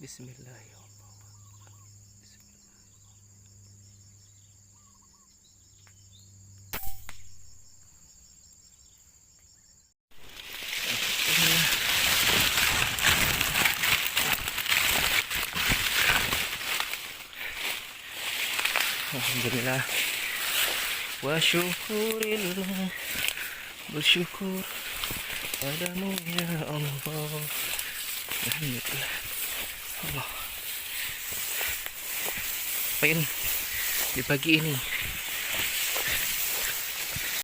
Bismillahirrahmanirrahim. Alhamdulillah wa syukurillah, bersyukur padamu ya Allah. Alhamdulillah. Allah. Apa ini di pagi ini